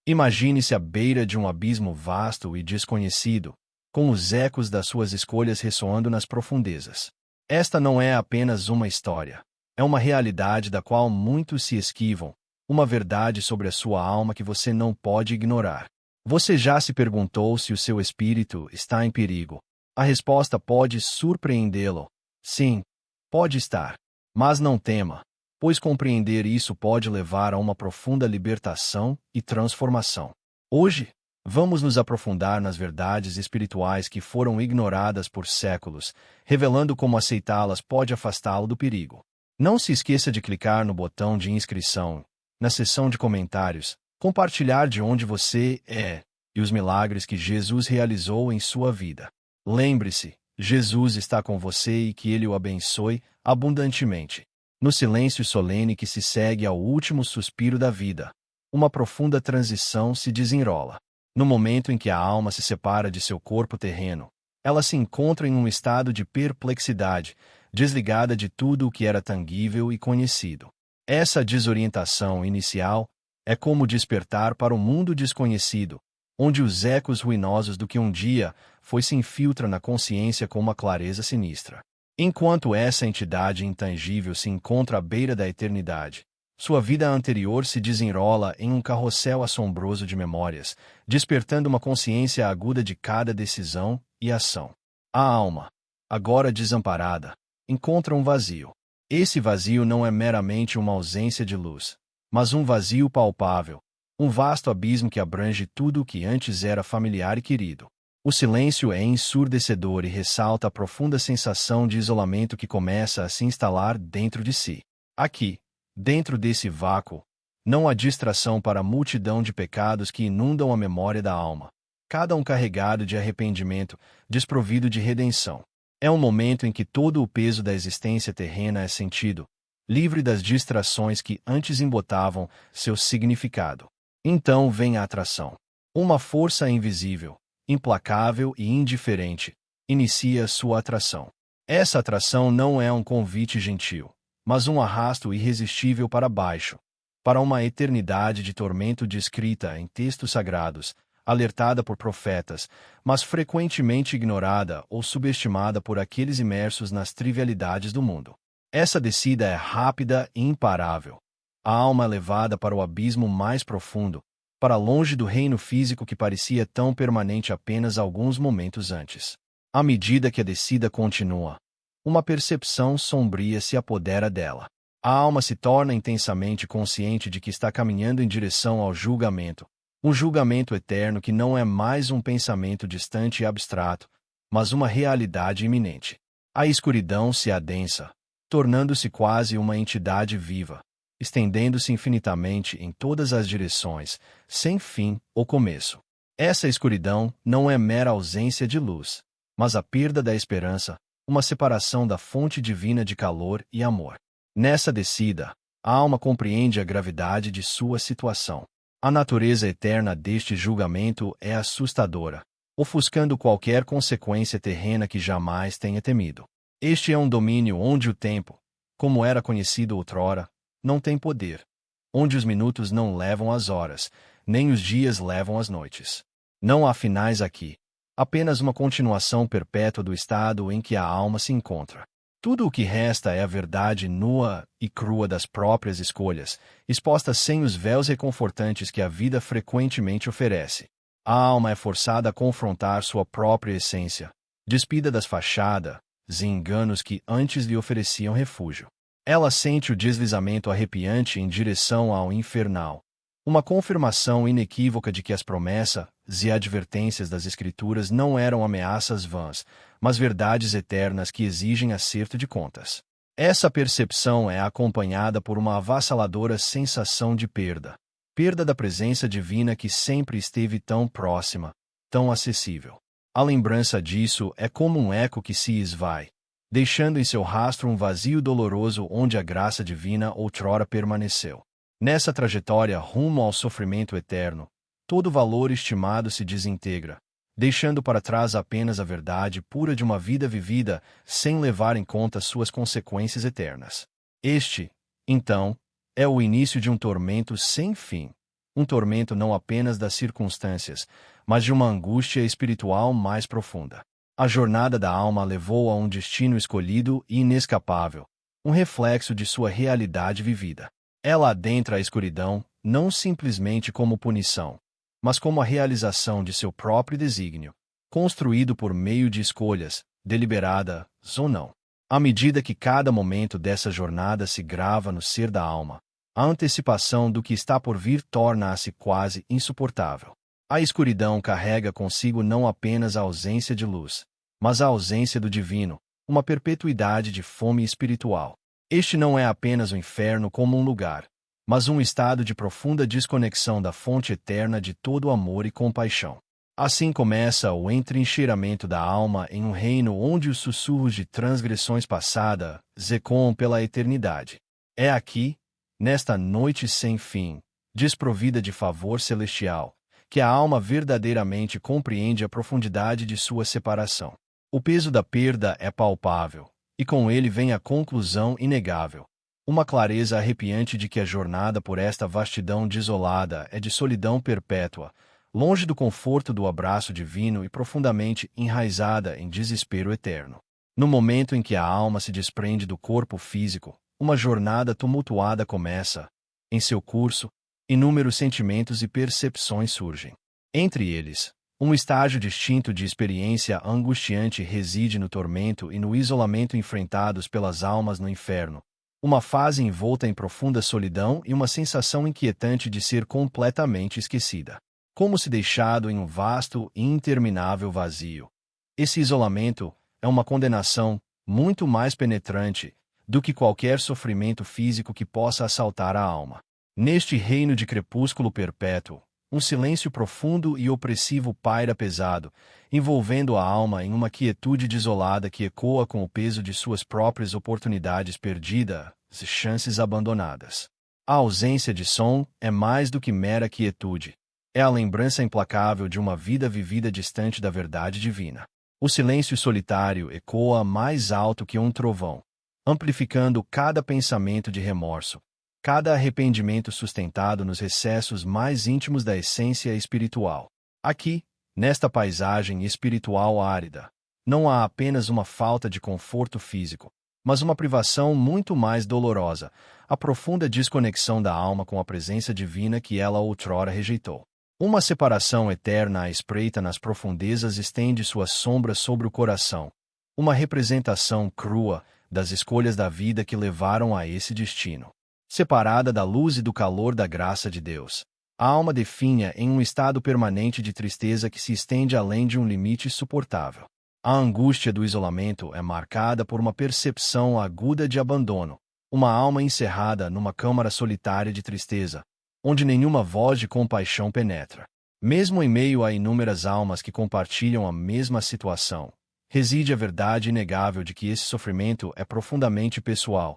Imagine-se à beira de um abismo vasto e desconhecido, com os ecos das suas escolhas ressoando nas profundezas. Esta não é apenas uma história. É uma realidade da qual muitos se esquivam, uma verdade sobre a sua alma que você não pode ignorar. Você já se perguntou se o seu espírito está em perigo? A resposta pode surpreendê-lo. Sim, pode estar. Mas não tema, pois compreender isso pode levar a uma profunda libertação e transformação. Hoje, vamos nos aprofundar nas verdades espirituais que foram ignoradas por séculos, revelando como aceitá-las pode afastá-lo do perigo. Não se esqueça de clicar no botão de inscrição, na seção de comentários, compartilhar de onde você é e os milagres que Jesus realizou em sua vida. Lembre-se, Jesus está com você e que Ele o abençoe abundantemente. No silêncio solene que se segue ao último suspiro da vida, uma profunda transição se desenrola. No momento em que a alma se separa de seu corpo terreno, ela se encontra em um estado de perplexidade, desligada de tudo o que era tangível e conhecido. Essa desorientação inicial é como despertar para um mundo desconhecido, onde os ecos ruinosos do que um dia foi se infiltram na consciência com uma clareza sinistra. Enquanto essa entidade intangível se encontra à beira da eternidade, sua vida anterior se desenrola em um carrossel assombroso de memórias, despertando uma consciência aguda de cada decisão e ação. A alma, agora desamparada, encontra um vazio. Esse vazio não é meramente uma ausência de luz, mas um vazio palpável, um vasto abismo que abrange tudo o que antes era familiar e querido. O silêncio é ensurdecedor e ressalta a profunda sensação de isolamento que começa a se instalar dentro de si. Aqui, dentro desse vácuo, não há distração para a multidão de pecados que inundam a memória da alma, cada um carregado de arrependimento, desprovido de redenção. É um momento em que todo o peso da existência terrena é sentido, livre das distrações que antes embotavam seu significado. Então vem a atração. Uma força invisível, implacável e indiferente, inicia sua atração. Essa atração não é um convite gentil, mas um arrasto irresistível para baixo, para uma eternidade de tormento descrita em textos sagrados, alertada por profetas, mas frequentemente ignorada ou subestimada por aqueles imersos nas trivialidades do mundo. Essa descida é rápida e imparável. A alma é levada para o abismo mais profundo, para longe do reino físico que parecia tão permanente apenas alguns momentos antes. À medida que a descida continua, uma percepção sombria se apodera dela. A alma se torna intensamente consciente de que está caminhando em direção ao julgamento, um julgamento eterno que não é mais um pensamento distante e abstrato, mas uma realidade iminente. A escuridão se adensa, tornando-se quase uma entidade viva, estendendo-se infinitamente em todas as direções, sem fim ou começo. Essa escuridão não é mera ausência de luz, mas a perda da esperança, uma separação da fonte divina de calor e amor. Nessa descida, a alma compreende a gravidade de sua situação. A natureza eterna deste julgamento é assustadora, ofuscando qualquer consequência terrena que jamais tenha temido. Este é um domínio onde o tempo, como era conhecido outrora, não tem poder, onde os minutos não levam as horas, nem os dias levam as noites. Não há finais aqui, apenas uma continuação perpétua do estado em que a alma se encontra. Tudo o que resta é a verdade nua e crua das próprias escolhas, exposta sem os véus reconfortantes que a vida frequentemente oferece. A alma é forçada a confrontar sua própria essência, despida das fachadas e enganos que antes lhe ofereciam refúgio. Ela sente o deslizamento arrepiante em direção ao infernal, uma confirmação inequívoca de que as promessas e advertências das Escrituras não eram ameaças vãs, mas verdades eternas que exigem acerto de contas. Essa percepção é acompanhada por uma avassaladora sensação de perda, perda da presença divina que sempre esteve tão próxima, tão acessível. A lembrança disso é como um eco que se esvai, deixando em seu rastro um vazio doloroso onde a graça divina outrora permaneceu. Nessa trajetória rumo ao sofrimento eterno, todo valor estimado se desintegra, deixando para trás apenas a verdade pura de uma vida vivida sem levar em conta suas consequências eternas. Este, então, é o início de um tormento sem fim, um tormento não apenas das circunstâncias, mas de uma angústia espiritual mais profunda. A jornada da alma levou a um destino escolhido e inescapável, um reflexo de sua realidade vivida. Ela adentra a escuridão, não simplesmente como punição, mas como a realização de seu próprio desígnio, construído por meio de escolhas, deliberadas ou não. À medida que cada momento dessa jornada se grava no ser da alma, a antecipação do que está por vir torna-se quase insuportável. A escuridão carrega consigo não apenas a ausência de luz, mas a ausência do divino, uma perpetuidade de fome espiritual. Este não é apenas o inferno como um lugar, mas um estado de profunda desconexão da fonte eterna de todo amor e compaixão. Assim começa o entrincheiramento da alma em um reino onde os sussurros de transgressões passadas ecoam pela eternidade. É aqui, nesta noite sem fim, desprovida de favor celestial, que a alma verdadeiramente compreende a profundidade de sua separação. O peso da perda é palpável, e com ele vem a conclusão inegável. Uma clareza arrepiante de que a jornada por esta vastidão desolada é de solidão perpétua, longe do conforto do abraço divino e profundamente enraizada em desespero eterno. No momento em que a alma se desprende do corpo físico, uma jornada tumultuada começa. Em seu curso, inúmeros sentimentos e percepções surgem. Entre eles, um estágio distinto de experiência angustiante reside no tormento e no isolamento enfrentados pelas almas no inferno, uma fase envolta em profunda solidão e uma sensação inquietante de ser completamente esquecida, como se deixado em um vasto e interminável vazio. Esse isolamento é uma condenação muito mais penetrante do que qualquer sofrimento físico que possa assaltar a alma. Neste reino de crepúsculo perpétuo, um silêncio profundo e opressivo paira pesado, envolvendo a alma em uma quietude desolada que ecoa com o peso de suas próprias oportunidades perdidas e chances abandonadas. A ausência de som é mais do que mera quietude. É a lembrança implacável de uma vida vivida distante da verdade divina. O silêncio solitário ecoa mais alto que um trovão, amplificando cada pensamento de remorso, cada arrependimento sustentado nos recessos mais íntimos da essência espiritual. Aqui, nesta paisagem espiritual árida, não há apenas uma falta de conforto físico, mas uma privação muito mais dolorosa, a profunda desconexão da alma com a presença divina que ela outrora rejeitou. Uma separação eterna à espreita nas profundezas estende suas sombras sobre o coração, uma representação crua das escolhas da vida que levaram a esse destino. Separada da luz e do calor da graça de Deus, a alma definha em um estado permanente de tristeza que se estende além de um limite suportável. A angústia do isolamento é marcada por uma percepção aguda de abandono, uma alma encerrada numa câmara solitária de tristeza, onde nenhuma voz de compaixão penetra. Mesmo em meio a inúmeras almas que compartilham a mesma situação, reside a verdade inegável de que esse sofrimento é profundamente pessoal,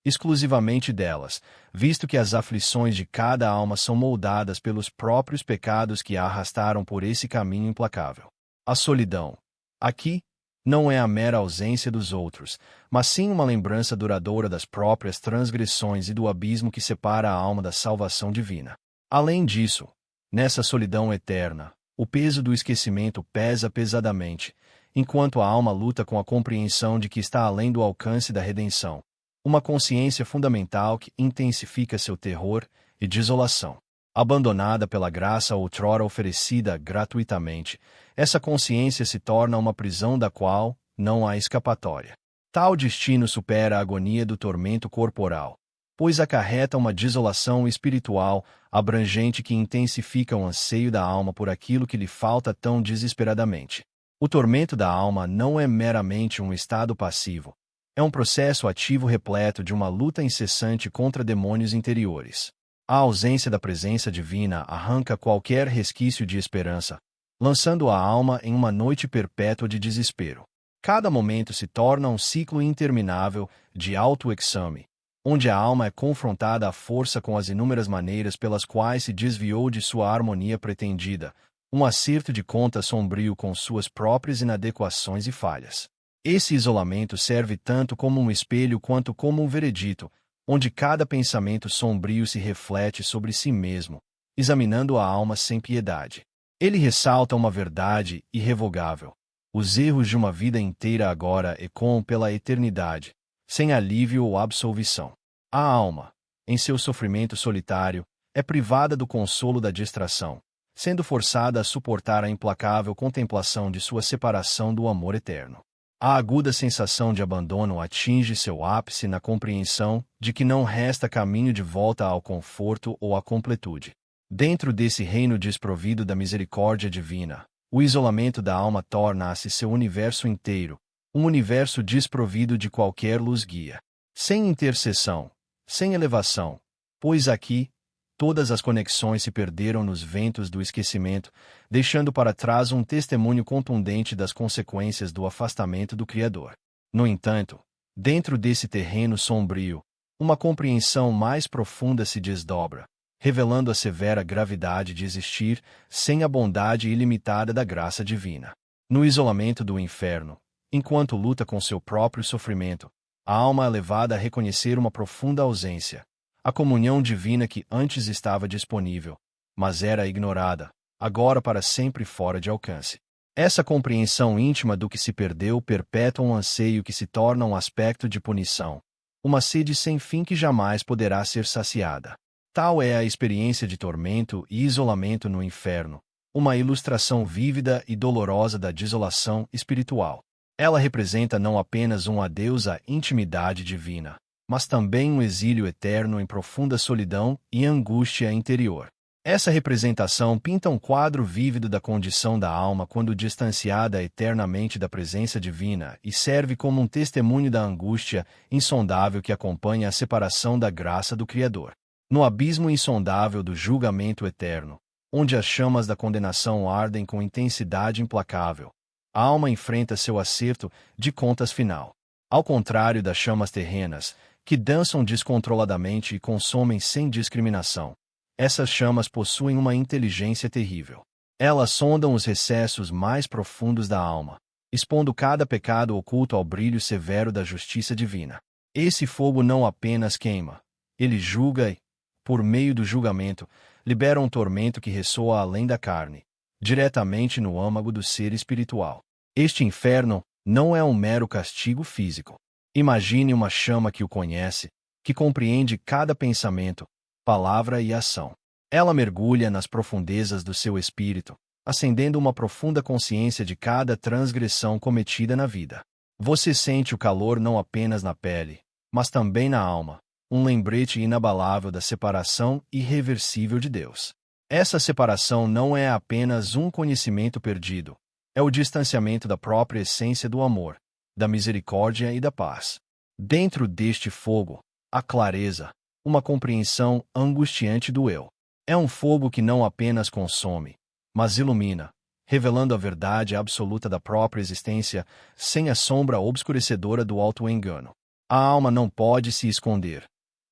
exclusivamente delas, visto que as aflições de cada alma são moldadas pelos próprios pecados que a arrastaram por esse caminho implacável. A solidão, aqui, não é a mera ausência dos outros, mas sim uma lembrança duradoura das próprias transgressões e do abismo que separa a alma da salvação divina. Além disso, nessa solidão eterna, o peso do esquecimento pesa pesadamente, enquanto a alma luta com a compreensão de que está além do alcance da redenção, uma consciência fundamental que intensifica seu terror e desolação. Abandonada pela graça outrora oferecida gratuitamente, essa consciência se torna uma prisão da qual não há escapatória. Tal destino supera a agonia do tormento corporal, pois acarreta uma desolação espiritual abrangente que intensifica o anseio da alma por aquilo que lhe falta tão desesperadamente. O tormento da alma não é meramente um estado passivo, é um processo ativo repleto de uma luta incessante contra demônios interiores. A ausência da presença divina arranca qualquer resquício de esperança, lançando a alma em uma noite perpétua de desespero. Cada momento se torna um ciclo interminável de autoexame, onde a alma é confrontada à força com as inúmeras maneiras pelas quais se desviou de sua harmonia pretendida, um acerto de conta sombrio com suas próprias inadequações e falhas. Esse isolamento serve tanto como um espelho quanto como um veredito, onde cada pensamento sombrio se reflete sobre si mesmo, examinando a alma sem piedade. Ele ressalta uma verdade irrevogável. Os erros de uma vida inteira agora ecoam pela eternidade, sem alívio ou absolvição. A alma, em seu sofrimento solitário, é privada do consolo da distração, sendo forçada a suportar a implacável contemplação de sua separação do amor eterno. A aguda sensação de abandono atinge seu ápice na compreensão de que não resta caminho de volta ao conforto ou à completude. Dentro desse reino desprovido da misericórdia divina, o isolamento da alma torna-se seu universo inteiro, um universo desprovido de qualquer luz guia. Sem intercessão, sem elevação, pois aqui, todas as conexões se perderam nos ventos do esquecimento, deixando para trás um testemunho contundente das consequências do afastamento do Criador. No entanto, dentro desse terreno sombrio, uma compreensão mais profunda se desdobra, revelando a severa gravidade de existir sem a bondade ilimitada da graça divina. No isolamento do inferno, enquanto luta com seu próprio sofrimento, a alma é levada a reconhecer uma profunda ausência, a comunhão divina que antes estava disponível, mas era ignorada, agora para sempre fora de alcance. Essa compreensão íntima do que se perdeu perpetua um anseio que se torna um aspecto de punição, uma sede sem fim que jamais poderá ser saciada. Tal é a experiência de tormento e isolamento no inferno, uma ilustração vívida e dolorosa da desolação espiritual. Ela representa não apenas um adeus à intimidade divina, mas também um exílio eterno em profunda solidão e angústia interior. Essa representação pinta um quadro vívido da condição da alma quando distanciada eternamente da presença divina e serve como um testemunho da angústia insondável que acompanha a separação da graça do Criador. No abismo insondável do julgamento eterno, onde as chamas da condenação ardem com intensidade implacável, a alma enfrenta seu acerto de contas final. Ao contrário das chamas terrenas, que dançam descontroladamente e consomem sem discriminação, essas chamas possuem uma inteligência terrível. Elas sondam os recessos mais profundos da alma, expondo cada pecado oculto ao brilho severo da justiça divina. Esse fogo não apenas queima, ele julga e, por meio do julgamento, libera um tormento que ressoa além da carne, diretamente no âmago do ser espiritual. Este inferno não é um mero castigo físico. Imagine uma chama que o conhece, que compreende cada pensamento, palavra e ação. Ela mergulha nas profundezas do seu espírito, acendendo uma profunda consciência de cada transgressão cometida na vida. Você sente o calor não apenas na pele, mas também na alma, um lembrete inabalável da separação irreversível de Deus. Essa separação não é apenas um conhecimento perdido, é o distanciamento da própria essência do amor, da misericórdia e da paz. Dentro deste fogo, há clareza, uma compreensão angustiante do eu. É um fogo que não apenas consome, mas ilumina, revelando a verdade absoluta da própria existência, sem a sombra obscurecedora do auto-engano. A alma não pode se esconder.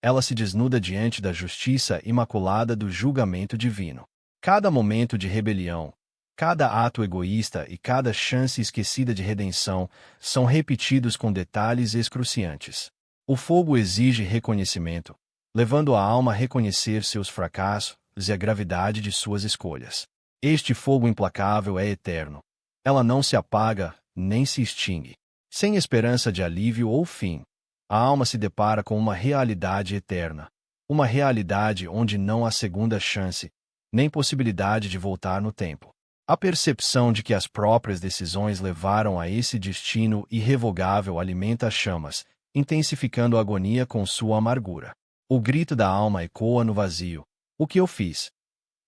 Ela se desnuda diante da justiça imaculada do julgamento divino. Cada momento de rebelião, cada ato egoísta e cada chance esquecida de redenção são repetidos com detalhes excruciantes. O fogo exige reconhecimento, levando a alma a reconhecer seus fracassos e a gravidade de suas escolhas. Este fogo implacável é eterno. Ela não se apaga, nem se extingue. Sem esperança de alívio ou fim, a alma se depara com uma realidade eterna. Uma realidade onde não há segunda chance, nem possibilidade de voltar no tempo. A percepção de que as próprias decisões levaram a esse destino irrevogável alimenta as chamas, intensificando a agonia com sua amargura. O grito da alma ecoa no vazio. O que eu fiz?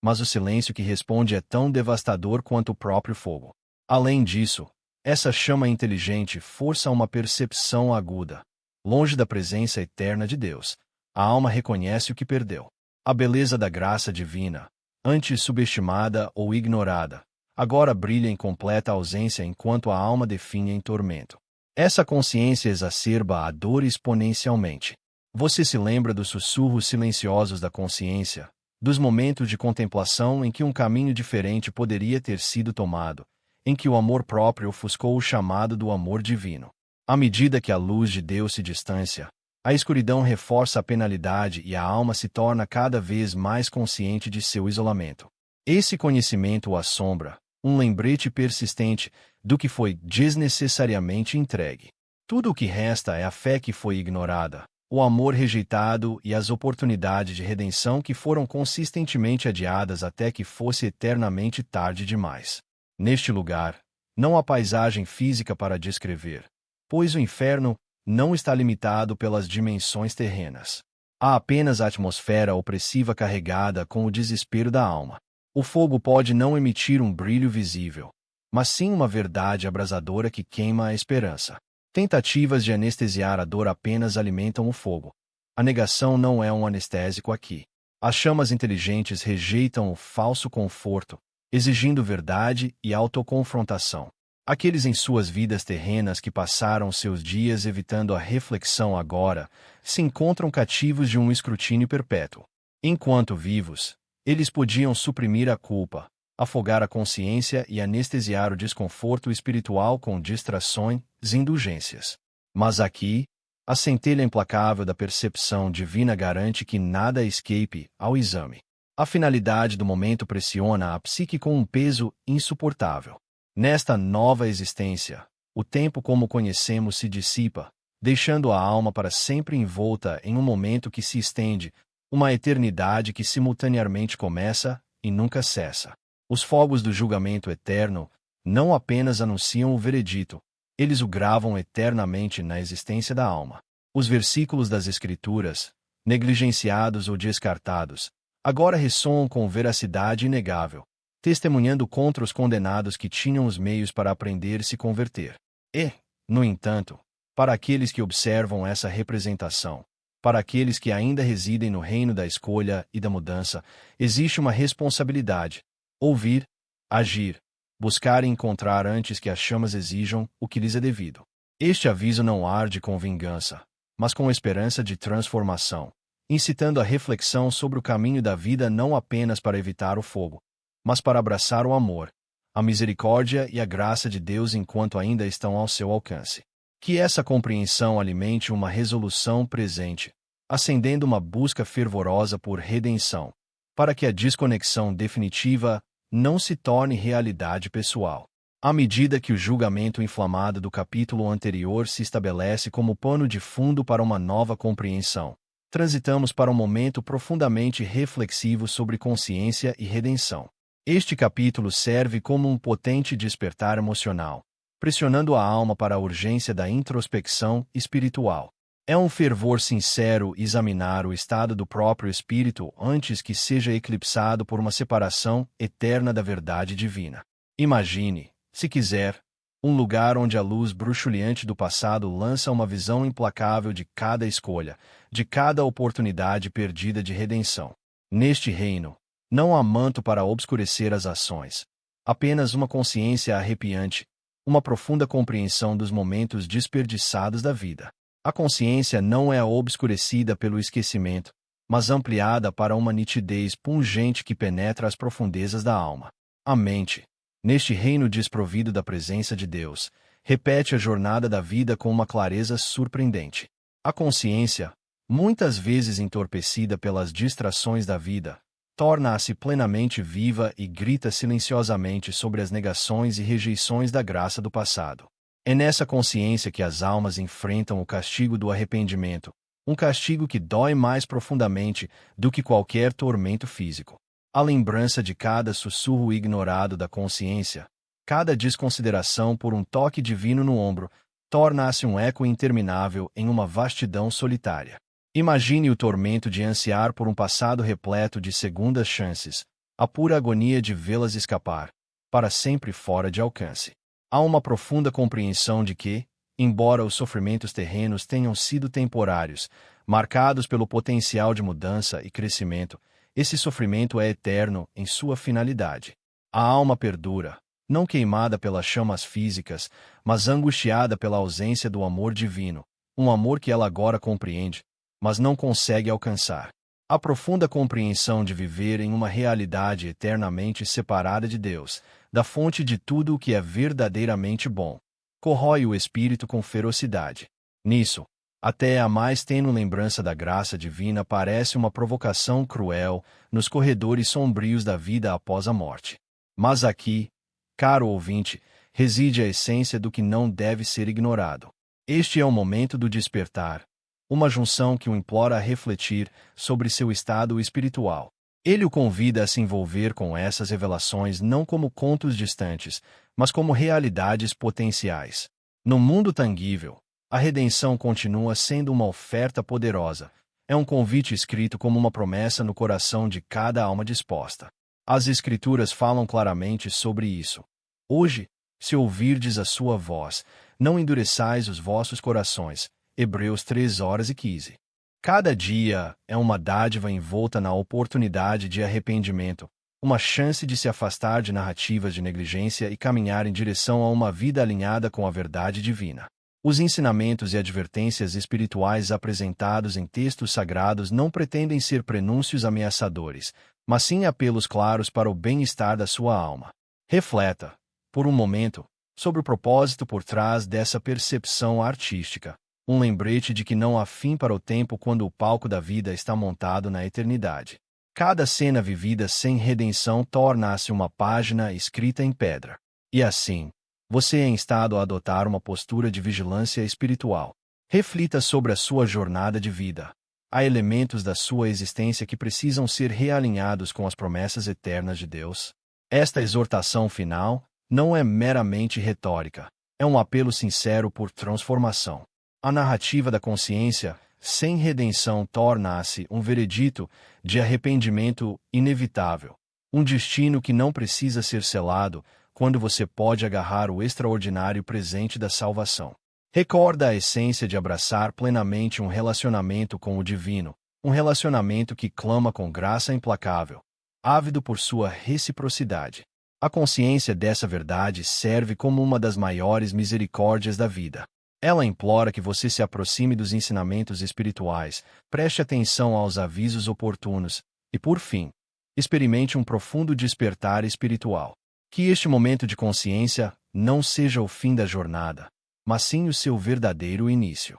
Mas o silêncio que responde é tão devastador quanto o próprio fogo. Além disso, essa chama inteligente força uma percepção aguda. Longe da presença eterna de Deus, a alma reconhece o que perdeu. A beleza da graça divina, antes subestimada ou ignorada, agora brilha em completa ausência enquanto a alma definha em tormento. Essa consciência exacerba a dor exponencialmente. Você se lembra dos sussurros silenciosos da consciência, dos momentos de contemplação em que um caminho diferente poderia ter sido tomado, em que o amor próprio ofuscou o chamado do amor divino. À medida que a luz de Deus se distancia, A escuridão reforça a penalidade e a alma se torna cada vez mais consciente de seu isolamento. Esse conhecimento o assombra, um lembrete persistente do que foi desnecessariamente entregue. Tudo o que resta é a fé que foi ignorada, o amor rejeitado e as oportunidades de redenção que foram consistentemente adiadas até que fosse eternamente tarde demais. Neste lugar, não há paisagem física para descrever, pois o inferno não está limitado pelas dimensões terrenas. Há apenas a atmosfera opressiva carregada com o desespero da alma. O fogo pode não emitir um brilho visível, mas sim uma verdade abrasadora que queima a esperança. Tentativas de anestesiar a dor apenas alimentam o fogo. A negação não é um anestésico aqui. As chamas inteligentes rejeitam o falso conforto, exigindo verdade e autoconfrontação. Aqueles em suas vidas terrenas que passaram seus dias evitando a reflexão agora, se encontram cativos de um escrutínio perpétuo. Enquanto vivos, eles podiam suprimir a culpa, afogar a consciência e anestesiar o desconforto espiritual com distrações e indulgências. Mas aqui, a centelha implacável da percepção divina garante que nada escape ao exame. A finalidade do momento pressiona a psique com um peso insuportável. Nesta nova existência, o tempo como conhecemos se dissipa, deixando a alma para sempre envolta em um momento que se estende, uma eternidade que simultaneamente começa e nunca cessa. Os fogos do julgamento eterno não apenas anunciam o veredito, eles o gravam eternamente na existência da alma. Os versículos das Escrituras, negligenciados ou descartados, agora ressoam com veracidade inegável, testemunhando contra os condenados que tinham os meios para aprender e se converter. E, no entanto, para aqueles que observam essa representação, para aqueles que ainda residem no reino da escolha e da mudança, existe uma responsabilidade: ouvir, agir, buscar e encontrar antes que as chamas exijam o que lhes é devido. Este aviso não arde com vingança, mas com esperança de transformação, incitando a reflexão sobre o caminho da vida não apenas para evitar o fogo, mas para abraçar o amor, a misericórdia e a graça de Deus enquanto ainda estão ao seu alcance. Que essa compreensão alimente uma resolução presente, acendendo uma busca fervorosa por redenção, para que a desconexão definitiva não se torne realidade pessoal. À medida que o julgamento inflamado do capítulo anterior se estabelece como pano de fundo para uma nova compreensão, transitamos para um momento profundamente reflexivo sobre consciência e redenção. Este capítulo serve como um potente despertar emocional, pressionando a alma para a urgência da introspecção espiritual. É um fervor sincero examinar o estado do próprio espírito antes que seja eclipsado por uma separação eterna da verdade divina. Imagine, se quiser, um lugar onde a luz bruxuleante do passado lança uma visão implacável de cada escolha, de cada oportunidade perdida de redenção. Neste reino, não há manto para obscurecer as ações, apenas uma consciência arrepiante, uma profunda compreensão dos momentos desperdiçados da vida. A consciência não é obscurecida pelo esquecimento, mas ampliada para uma nitidez pungente que penetra as profundezas da alma. A mente, neste reino desprovido da presença de Deus, repete a jornada da vida com uma clareza surpreendente. A consciência, muitas vezes entorpecida pelas distrações da vida, torna-se plenamente viva e grita silenciosamente sobre as negações e rejeições da graça do passado. É nessa consciência que as almas enfrentam o castigo do arrependimento, um castigo que dói mais profundamente do que qualquer tormento físico. A lembrança de cada sussurro ignorado da consciência, cada desconsideração por um toque divino no ombro, torna-se um eco interminável em uma vastidão solitária. Imagine o tormento de ansiar por um passado repleto de segundas chances, a pura agonia de vê-las escapar, para sempre fora de alcance. Há uma profunda compreensão de que, embora os sofrimentos terrenos tenham sido temporários, marcados pelo potencial de mudança e crescimento, esse sofrimento é eterno em sua finalidade. A alma perdura, não queimada pelas chamas físicas, mas angustiada pela ausência do amor divino, um amor que ela agora compreende, mas não consegue alcançar. A profunda compreensão de viver em uma realidade eternamente separada de Deus, da fonte de tudo o que é verdadeiramente bom, corrói o espírito com ferocidade. Nisso, Até a mais tênue lembrança da graça divina parece uma provocação cruel nos corredores sombrios da vida após a morte. Mas aqui, caro ouvinte, reside a essência do que não deve ser ignorado. Este é o momento do despertar, uma junção que o implora a refletir sobre seu estado espiritual. Ele o convida a se envolver com essas revelações não como contos distantes, mas como realidades potenciais. No mundo tangível, a redenção continua sendo uma oferta poderosa. É um convite escrito como uma promessa no coração de cada alma disposta. As Escrituras falam claramente sobre isso. Hoje, se ouvirdes a sua voz, não endureçais os vossos corações. Hebreus 3:15. Cada dia é uma dádiva envolta na oportunidade de arrependimento, uma chance de se afastar de narrativas de negligência e caminhar em direção a uma vida alinhada com a verdade divina. Os ensinamentos e advertências espirituais apresentados em textos sagrados não pretendem ser prenúncios ameaçadores, mas sim apelos claros para o bem-estar da sua alma. Refleta, por um momento, sobre o propósito por trás dessa percepção artística. Um lembrete de que não há fim para o tempo quando o palco da vida está montado na eternidade. Cada cena vivida sem redenção torna-se uma página escrita em pedra. E assim, você é instado a adotar uma postura de vigilância espiritual. Reflita sobre a sua jornada de vida. Há elementos da sua existência que precisam ser realinhados com as promessas eternas de Deus. Esta exortação final não é meramente retórica. É um apelo sincero por transformação. A narrativa da consciência, sem redenção, torna-se um veredito de arrependimento inevitável. Um destino que não precisa ser selado quando você pode agarrar o extraordinário presente da salvação. Recorda a essência de abraçar plenamente um relacionamento com o divino, um relacionamento que clama com graça implacável, ávido por sua reciprocidade. A consciência dessa verdade serve como uma das maiores misericórdias da vida. Ela implora que você se aproxime dos ensinamentos espirituais, preste atenção aos avisos oportunos e, por fim, experimente um profundo despertar espiritual. Que este momento de consciência não seja o fim da jornada, mas sim o seu verdadeiro início.